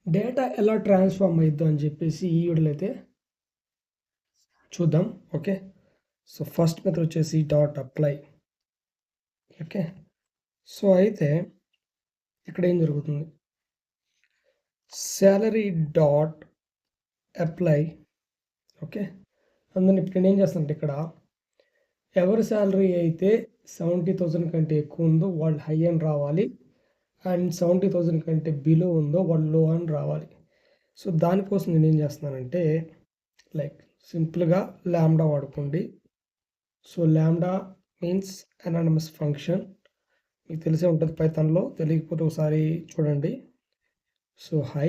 Data ఎలా transform అయిద్దో అని చెప్పేసి ఈ వీడియోలో అయితే చూద్దాం. ఓకే, సో ఫస్ట్ మెథడ్ వచ్చేసి డాట్ అప్లై. ఓకే, సో అయితే ఇక్కడ ఏం జరుగుతుంది, శాలరీ డాట్ అప్లై. ఓకే, అందులో ఇప్పుడు నేను ఏం చేస్తానంటే ఇక్కడ ఎవరి శాలరీ అయితే 70,000 కంటే ఎక్కువ ఉందో వాళ్ళు హై అని రావాలి, అండ్ 70,000 కంటే బిలో ఉందో వాళ్ళు లో అని రావాలి. సో దానికోసం నేను ఏం చేస్తున్నానంటే లైక్ సింపుల్గా ల్యాండా వాడుకోండి. సో ల్యాండా మీన్స్ అనానిమస్ ఫంక్షన్, మీకు తెలిసే ఉంటుంది పైథాన్లో, తెలియకపోతే ఒకసారి చూడండి. సో హై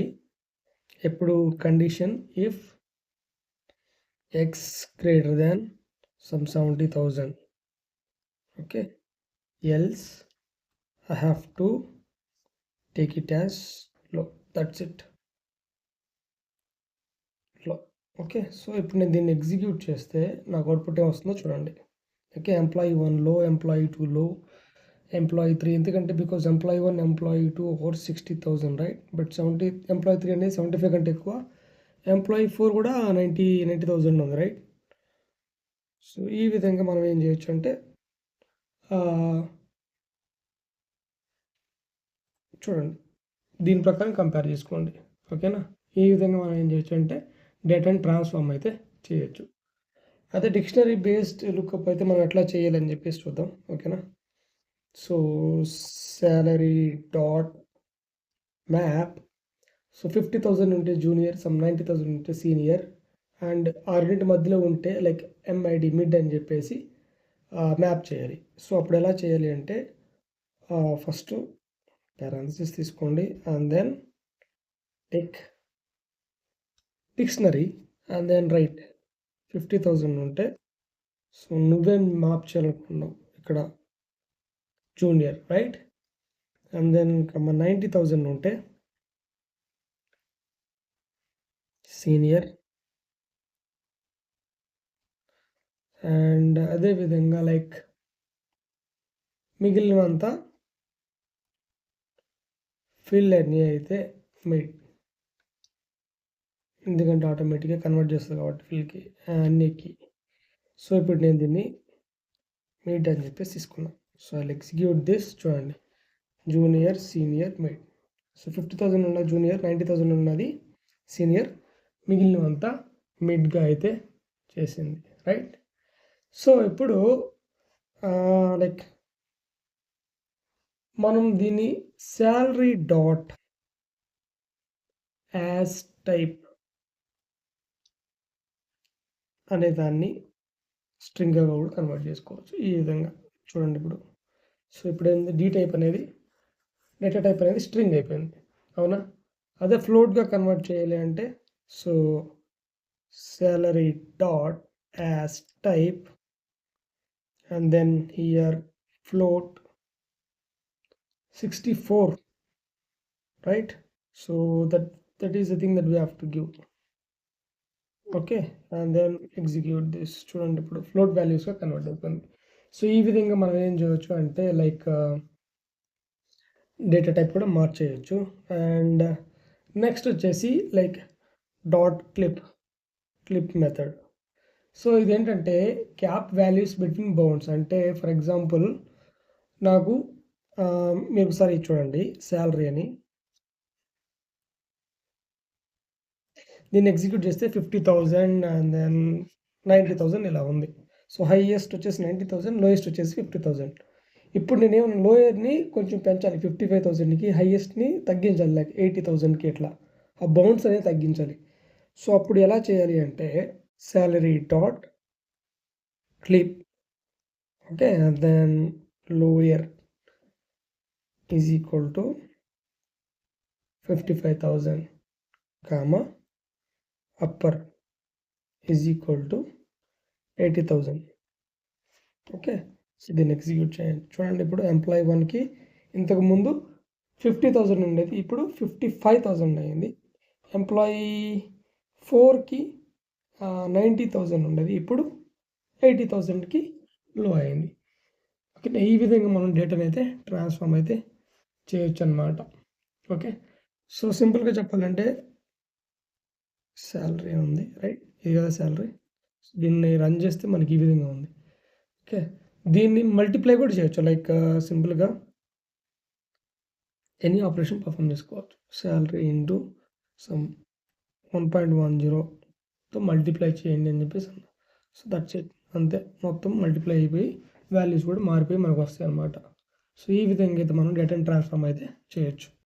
ఎప్పుడు condition if X greater than some 70,000. Okay, else I have to take it as low. That's it. Low. Okay, so ఇప్పుడు నేను దీన్ని ఎగ్జిక్యూట్ చేస్తే నాకు అవుట్పుట్ ఏం వస్తుందో చూడండి. ఓకే, ఎంప్లాయీ 1 లో, ఎంప్లాయీ 2 లో, ఎంప్లాయీ 3, ఎందుకంటే because employee 1 employee 2 over 60,000 right, but employee 3 అనేది 75 కంటే ఎక్కువ, ఎంప్లాయీ 4 కూడా 90,000 ఉంది రైట్. సో ఈ విధంగా మనం ఏం చేయొచ్చు అంటే చూడండి, దీని ప్రకారం కంపేర్ చేసుకోండి. ఓకేనా, ఈ విధంగా మనం ఏం చేయొచ్చు అంటే డేటాని ట్రాన్స్ఫార్మ్ అయితే చేయొచ్చు. అదే డిక్షనరీ బేస్డ్ లుక్అప్ అయితే మనం ఎట్లా చేయాలని చెప్పేసి చూద్దాం. ఓకేనా, so salary dot map. So 50,000 ఉంటే జూనియర్, సమ్ 90,000 ఉంటే సీనియర్, అండ్ ఆ రెండింటి మధ్యలో ఉంటే లైక్ ఎంఐడి మిడ్ అని చెప్పేసి మ్యాప్ చేయాలి. సో అప్పుడు ఎలా చేయాలి అంటే ఫస్ట్ parenthesis తీసుకోండి, and then take dictionary, and then write 50,000 ఉంటే, సో నువ్వేం మ్యాప్ చేయాలనుకున్నావు ఇక్కడ జూనియర్ రైట్, అండ్ దెన్ 90,000 ఉంటే సీనియర్, అండ్ అదేవిధంగా లైక్ మిగిలినంతా ఫిల్ అన్నీ అయితే మిడ్, ఎందుకంటే ఆటోమేటిక్గా కన్వర్ట్ చేస్తుంది కాబట్టి ఫిల్కి అన్నికి. సో ఇప్పుడు నేను దీన్ని మిడ్ అని చెప్పేసి తీసుకున్నాను. So I execute this. చూడండి, జూనియర్, సీనియర్, మిడ్. సో 50,000 ఉన్న జూనియర్, 90,000 ఉన్నది సీనియర్, మిగిలినవంతా మిడ్గా అయితే చేసింది రైట్. సో ఇప్పుడు లైక్ మనం దీన్ని శాలరీ డాట్ యాజ్ టైప్ అనే దాన్ని స్ట్రింగ్గా కూడా కన్వర్ట్ చేసుకోవచ్చు ఈ విధంగా. చూడండి ఇప్పుడు, సో ఇప్పుడు ఏంది డి టైప్ అనేది, డేటా టైప్ అనేది స్ట్రింగ్ అయిపోయింది, అవునా. అదే ఫ్లోట్గా కన్వర్ట్ చేయాలి అంటే so salary dot as type, and then here float 64 right. So that is the thing that we have to give. Okay, and then execute this. చూడండి ఇప్పుడు ఫ్లోట్ వాల్యూస్గా కన్వర్ట్ అవుతుంది. సో ఈ విధంగా మనం ఏం చేయొచ్చు అంటే లైక్ డేటా టైప్ కూడా మార్చేయచ్చు. అండ్ నెక్స్ట్ వచ్చేసి like dot clip method. So ఇదేంటంటే క్యాప్ వాల్యూస్ బిట్వీన్ బౌండ్స్. అంటే ఫర్ ఎగ్జాంపుల్ నాకు మీరు ఒకసారి చూడండి శాలరీ అని, దీన్ని ఎగ్జిక్యూట్ చేస్తే 50,000 అండ్ దెన్ 90,000 ఇలా ఉంది. సో హైయెస్ట్ వచ్చేసి 90,000, లోయెస్ట్ వచ్చేసి 50,000. ఇప్పుడు నేనేమన్నా లోయర్ని కొంచెం పెంచాలి 55,000కి, హైయెస్ట్ని తగ్గించాలి లైక్ 80,000కి, ఇట్లా ఆ బౌండ్స్ అనేది తగ్గించాలి. సో అప్పుడు ఎలా చేయాలి అంటే salary dot clip, okay, and then lower is equal to 55,000 comma upper is equal to 80,000. Okay, so దీన్ని ఎగ్జిక్యూట్ చేయండి. చూడండి ఇప్పుడు ఎంప్లాయీ 1కి ఇంతకుముందు 50,000 ఉండేది, ఇప్పుడు 55,000 అయింది. ఎంప్లాయీ 4కి 90,000 ఉండేది, ఇప్పుడు 80,000కి లో అయింది. ఓకే, ఈ విధంగా మనం డేటాని అయితే ట్రాన్స్ఫార్మ్ అయితే చేయొచ్చు అన్నమాట. ఓకే, సో సింపుల్గా చెప్పాలంటే శాలరీ ఉంది రైట్, ఇది కదా శాలరీ. దీన్ని రన్ చేస్తే మనకి ఈ విధంగా ఉంది. ఓకే, దీన్ని మల్టిప్లై కూడా చేయొచ్చు. లైక్ సింపుల్గా ఎనీ ఆపరేషన్ పర్ఫామ్ చేసుకోవచ్చు. శాలరీ ఇంటూ సమ్ 1.10తో మల్టిప్లై చేయండి అని చెప్పేసి అన్నా. సో దట్స్ ఇట్, అంతే. మొత్తం మల్టిప్లై అయిపోయి వాల్యూస్ కూడా మారిపోయి మనకు వస్తాయి అన్నమాట. సో ఈ విధంగా అయితే మనం డేటాని ట్రాన్స్ఫార్మ్ అయితే చేయొచ్చు.